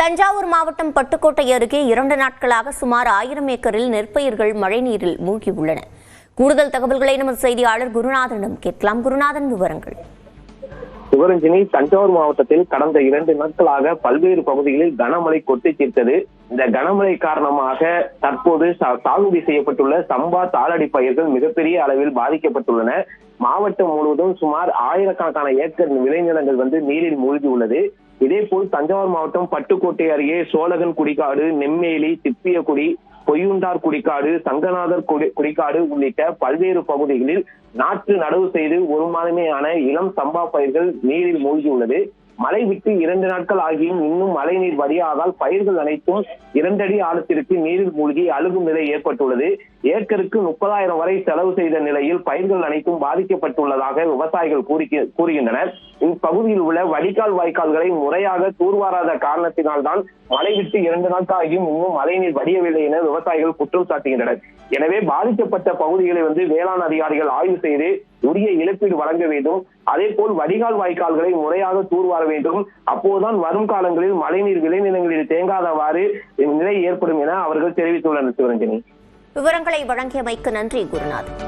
தஞ்சாவூர் மாவட்டம் பட்டுக்கோட்டை அருகே 2 நாட்களாக சுமார் 1000 ஏக்கரில் நெற்பயிர்கள் மழைநீரில் மூழ்கியுள்ளன. கூடுதல் தகவல்களை நமது செய்தியாளர் குருநாதனிடம் கேட்கலாம். குருநாதன், விவரங்கள். சிவரஞ்சனி, தஞ்சாவூர் மாவட்டத்தில் கடந்த 2 நாட்களாக பல்வேறு பகுதிகளில் கனமழை கொட்டி தீர்த்தது. இந்த கனமழை காரணமாக தற்போது சாகுபடி செய்யப்பட்டுள்ள சம்பா தாளடி பயிர்கள் மிகப்பெரிய அளவில் பாதிக்கப்பட்டுள்ளன. மாவட்டம் முழுவதும் சுமார் ஆயிரக்கணக்கான ஏக்கர் விளைநிலங்கள் நீரில் மூழ்கி உள்ளது. இதேபோல் தஞ்சாவூர் மாவட்டம் பட்டுக்கோட்டை அருகே சோழகன் குடிக்காடு, நெம்மேலி, திப்பியக்குடி, பொய்யுண்டார் குடிக்காடு, சங்கநாதர் குடிக்காடு உள்ளிட்ட பல்வேறு பகுதிகளில் நாற்று நடவு செய்து 1 மாதமே ஆன இளம் சம்பா பயிர்கள் நீரில் மூழ்கியுள்ளது. மழை விட்டு 2 நாட்கள் ஆகியும் இன்னும் மழை நீர் வடியாதால் பயிர்கள் அனைத்தும் 2 அடி ஆழத்திற்கு நீரில் மூழ்கி அழுகும் நிலை ஏற்பட்டுள்ளது. ஏக்கருக்கு 30,000 வரை செலவு செய்த நிலையில் பயிர்கள் அனைத்தும் பாதிக்கப்பட்டுள்ளதாக விவசாயிகள் கூறுகின்றனர். இப்பகுதியில் உள்ள வடிகால் வாய்க்கால்களை முறையாக தூர்வாராத காரணத்தினால்தான் மழை விட்டு 2 நாட்கள் ஆகியும் இன்னும் மழைநீர் வடியவில்லை என விவசாயிகள் குற்றம் சாட்டுகின்றனர். எனவே பாதிக்கப்பட்ட பகுதிகளை வேளாண் அதிகாரிகள் ஆய்வு செய்து உரிய இழப்பீடு வழங்க வேண்டும். அதே போல் வடிகால் வாய்க்கால்களை முறையாக தூர்வார வேண்டும். அப்போதுதான் வரும் காலங்களில் மழைநீர் விளைநிலங்களில் தேங்காதவாறு நிலை ஏற்படும் என அவர்கள் தெரிவித்துள்ளனர். சிவரஞ்சனி, விவரங்களை வழங்கியமைக்கு நன்றி குருநாதன்.